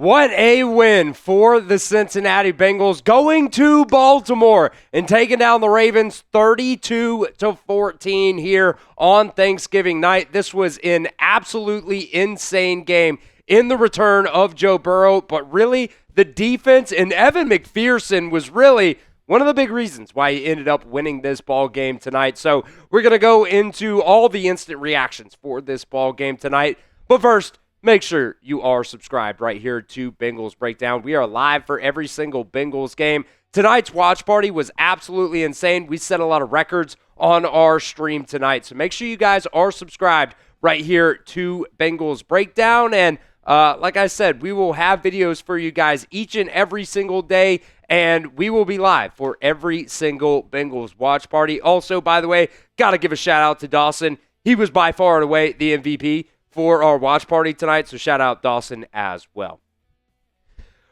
What a win for the Cincinnati Bengals, going to Baltimore and taking down the Ravens 32-14 here on Thanksgiving night. This was an absolutely insane game in the return of Joe Burrow, but really the defense and Evan McPherson was really one of the big reasons why he ended up winning this ball game tonight. So we're going to go into all the instant reactions for this ball game tonight. But first, make sure you are subscribed right here to Bengals Breakdown. We are live for every single Bengals game. Tonight's watch party was absolutely insane. We set a lot of records on our stream tonight. So make sure you guys are subscribed right here to Bengals Breakdown. And like I said, we will have videos for you guys each and every single day. And we will be live for every single Bengals watch party. Also, by the way, got to give a shout out to Dawson. He was by far and away the MVP for our watch party tonight, so shout out Dawson as well.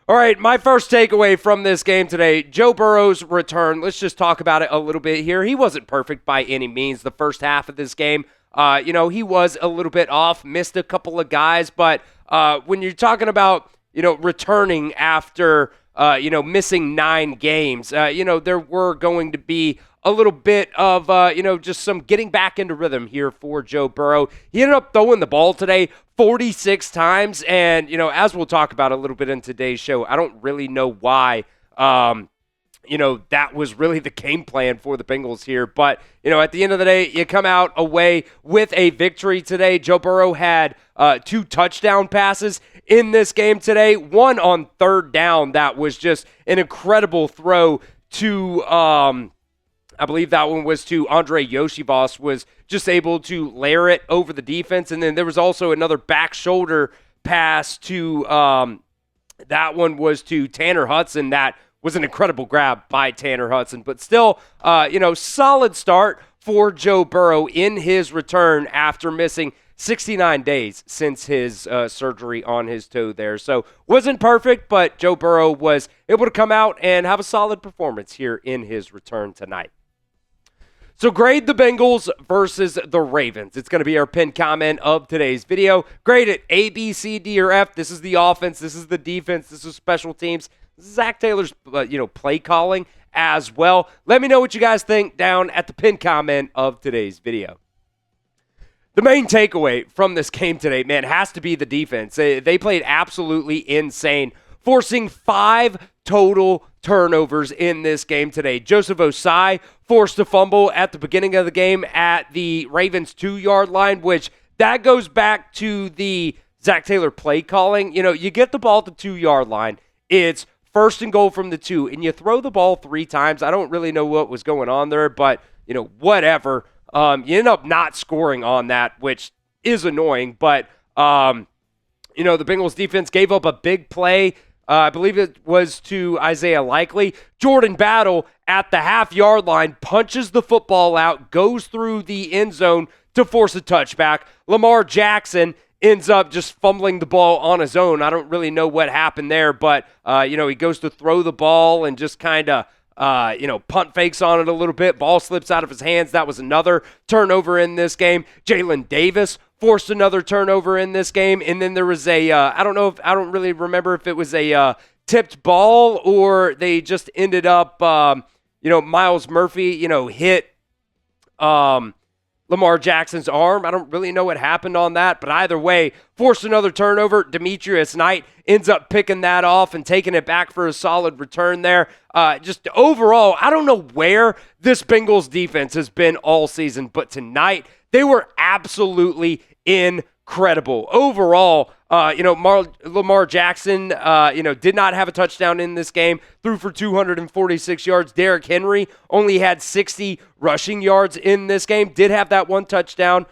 All right, my first takeaway from this game today, Joe Burrow's return. Let's just talk about it a little bit here. He wasn't perfect by any means the first half of this game. He was a little bit off, missed a couple of guys, but when you're talking about, returning after, missing 9 games, there were going to be a little bit of, just some getting back into rhythm here for Joe Burrow. He ended up throwing the ball today 46 times, and, as we'll talk about a little bit in today's show, I don't really know why, that was really the game plan for the Bengals here. But, at the end of the day, you come out away with a victory today. Joe Burrow had 2 touchdown passes in this game today, one on third down that was just an incredible throw to I believe that one was to Andre Yoshibas, was just able to layer it over the defense. And then there was also another back shoulder pass to that one was to Tanner Hudson. That was an incredible grab by Tanner Hudson. But still, solid start for Joe Burrow in his return after missing 69 days since his surgery on his toe there. So wasn't perfect, but Joe Burrow was able to come out and have a solid performance here in his return tonight. So grade the Bengals versus the Ravens. It's going to be our pinned comment of today's video. Grade it A, B, C, D, or F. This is the offense. This is the defense. This is special teams. This is Zac Taylor's, play calling as well. Let me know what you guys think down at the pinned comment of today's video. The main takeaway from this game today, man, has to be the defense. They played absolutely insane, forcing 5 total turnovers in this game today. Joseph Ossai forced a fumble at the beginning of the game at the Ravens 2-yard line, which that goes back to the Zac Taylor play calling. You get the ball at the 2-yard line. It's first and goal from the 2, and you throw the ball 3 times. I don't really know what was going on there, but, whatever. You end up not scoring on that, which is annoying. But, the Bengals defense gave up a big play. I believe it was to Isaiah Likely. Jordan Battle at the half-yard line punches the football out, goes through the end zone to force a touchback. Lamar Jackson ends up just fumbling the ball on his own. I don't really know what happened there, but, he goes to throw the ball and just kind of, punt fakes on it a little bit. Ball slips out of his hands. That was another turnover in this game. Jalen Davis forced another turnover in this game. And then there was I don't really remember if it was a tipped ball or they just ended up, Miles Murphy, hit Lamar Jackson's arm. I don't really know what happened on that, but either way, forced another turnover. Demetrius Knight ends up picking that off and taking it back for a solid return there. Just overall, I don't know where this Bengals defense has been all season, but tonight they were absolutely incredible. Overall, Lamar Jackson, did not have a touchdown in this game, threw for 246 yards. Derrick Henry only had 60 rushing yards in this game, did have that one touchdown.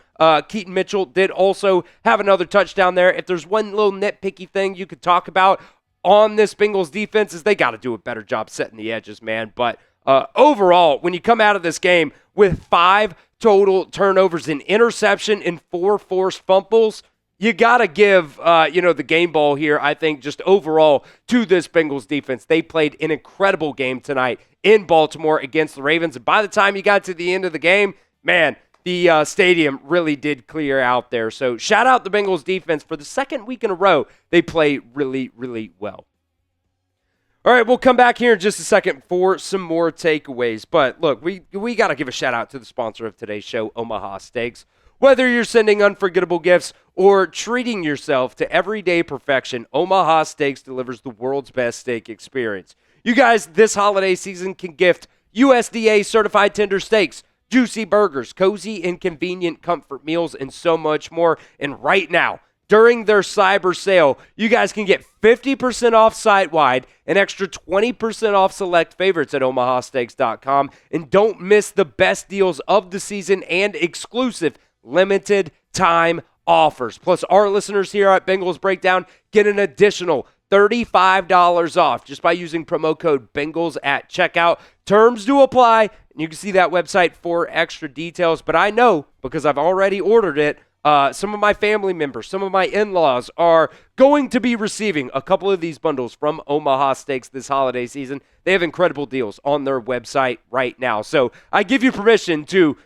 Keaton Mitchell did also have another touchdown there. If there's one little nitpicky thing you could talk about on this Bengals defense is they got to do a better job setting the edges, man. But overall, when you come out of this game with 5 total turnovers, an interception, and 4 forced fumbles, you got to give, the game ball here, I think, just overall to this Bengals defense. They played an incredible game tonight in Baltimore against the Ravens. And by the time you got to the end of the game, man, the stadium really did clear out there. So shout out the Bengals defense for the second week in a row. They play really, really well. All right, we'll come back here in just a second for some more takeaways. But look, we got to give a shout out to the sponsor of today's show, Omaha Steaks. Whether you're sending unforgettable gifts or treating yourself to everyday perfection, Omaha Steaks delivers the world's best steak experience. You guys, this holiday season can gift USDA certified tender steaks, juicy burgers, cozy and convenient comfort meals, and so much more. And right now, during their cyber sale, you guys can get 50% off site-wide, an extra 20% off select favorites at omahasteaks.com. And don't miss the best deals of the season and exclusive limited time offers. Plus, our listeners here at Bengals Breakdown get an additional $35 off just by using promo code Bengals at checkout. Terms do apply, and you can see that website for extra details. But I know, because I've already ordered it, some of my family members, some of my in-laws are going to be receiving a couple of these bundles from Omaha Steaks this holiday season. They have incredible deals on their website right now. So I give you permission to,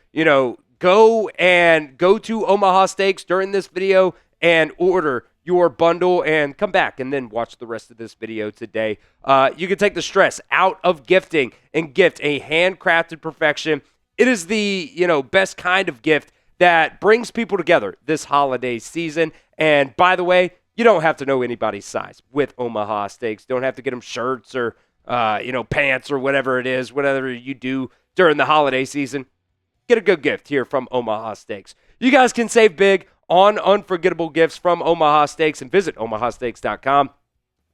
go to Omaha Steaks during this video and order your bundle and come back and then watch the rest of this video today. You can take the stress out of gifting and gift a handcrafted perfection. It is the, best kind of gift that brings people together this holiday season. And by the way, you don't have to know anybody's size with Omaha Steaks. Don't have to get them shirts or, pants or whatever it is, whatever you do during the holiday season. Get a good gift here from Omaha Steaks. You guys can save big on unforgettable gifts from Omaha Steaks and visit omahasteaks.com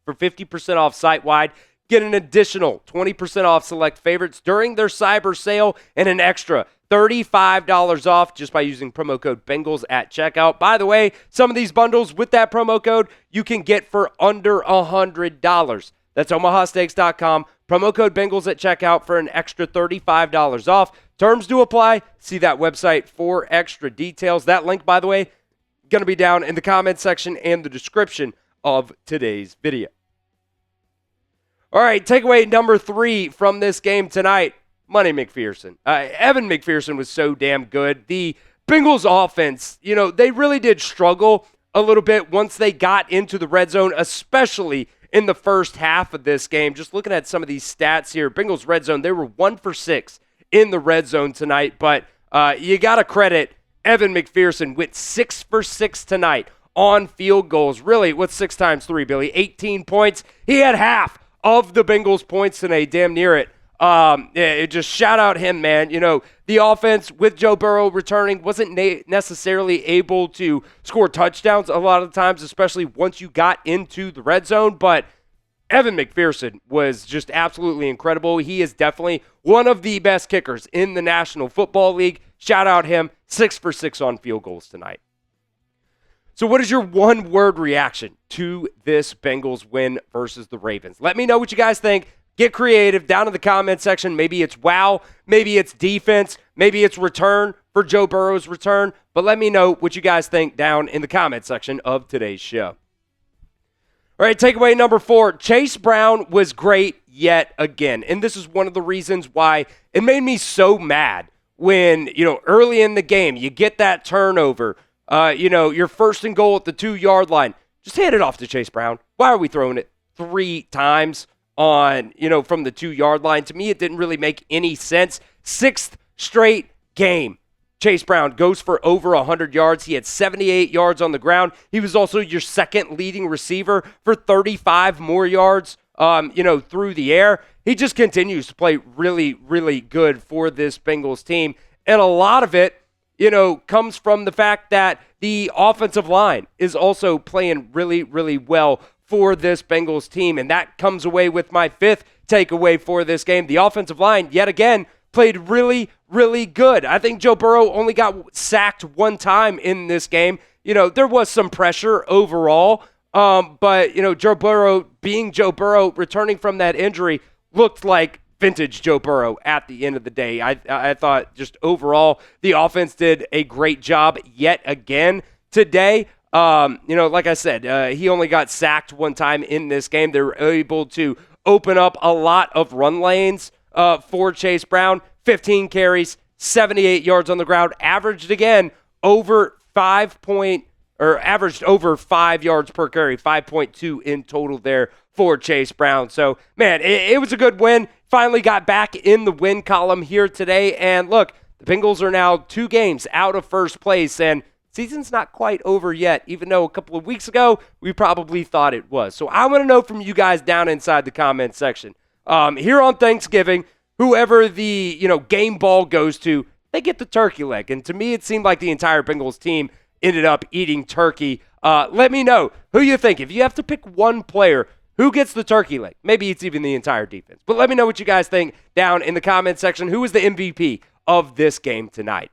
for 50% off site-wide. Get an additional 20% off select favorites during their cyber sale and an extra $35 off just by using promo code Bengals at checkout. By the way, some of these bundles with that promo code you can get for under $100. That's omahasteaks.com. Promo code Bengals at checkout for an extra $35 off. Terms do apply. See that website for extra details. That link, by the way, going to be down in the comment section and the description of today's video. All right, takeaway number 3 from this game tonight, Money McPherson. Evan McPherson was so damn good. The Bengals offense, they really did struggle a little bit once they got into the red zone, especially in the first half of this game. Just looking at some of these stats here, Bengals red zone, they were 1 for 6 in the red zone tonight, but you got to credit Evan McPherson with 6 for 6 tonight on field goals. Really, what's 6 times 3, Billy? 18 points. He had half of the Bengals' points tonight, damn near it. Just shout out him, man. The offense with Joe Burrow returning wasn't necessarily able to score touchdowns a lot of the times, especially once you got into the red zone, but Evan McPherson was just absolutely incredible. He is definitely one of the best kickers in the National Football League. Shout out him, 6 for 6 on field goals tonight. So what is your one-word reaction to this Bengals win versus the Ravens? Let me know what you guys think. Get creative down in the comment section. Maybe it's wow, maybe it's defense, maybe it's return for Joe Burrow's return. But let me know what you guys think down in the comment section of today's show. All right, takeaway number 4, Chase Brown was great yet again. And this is one of the reasons why it made me so mad when, early in the game, you get that turnover, you're first and goal at the 2-yard line. Just hand it off to Chase Brown. Why are we throwing it 3 times on, from the 2-yard line? To me, it didn't really make any sense. 6th straight game. Chase Brown goes for over 100 yards. He had 78 yards on the ground. He was also your second leading receiver for 35 more yards, through the air. He just continues to play really, really good for this Bengals team. And a lot of it, comes from the fact that the offensive line is also playing really, really well for this Bengals team. And that comes away with my 5th takeaway for this game. The offensive line, yet again, played really, really good. I think Joe Burrow only got sacked 1 time in this game. There was some pressure overall, but, Joe Burrow, being Joe Burrow, returning from that injury, looked like vintage Joe Burrow at the end of the day. I thought just overall the offense did a great job yet again today. Like I said, he only got sacked 1 time in this game. They were able to open up a lot of run lanes for Chase Brown. 15 carries, 78 yards on the ground, averaged again averaged over 5 yards per carry, 5.2 in total there for Chase Brown. So, man, it was a good win. Finally got back in the win column here today. And look, the Bengals are now 2 games out of first place, and season's not quite over yet, even though a couple of weeks ago we probably thought it was. So I want to know from you guys down inside the comment section. Here on Thanksgiving, whoever the game ball goes to, they get the turkey leg. And to me, it seemed like the entire Bengals team ended up eating turkey. Let me know who you think. If you have to pick one player, who gets the turkey leg? Maybe it's even the entire defense. But let me know what you guys think down in the comment section. Who was the MVP of this game tonight?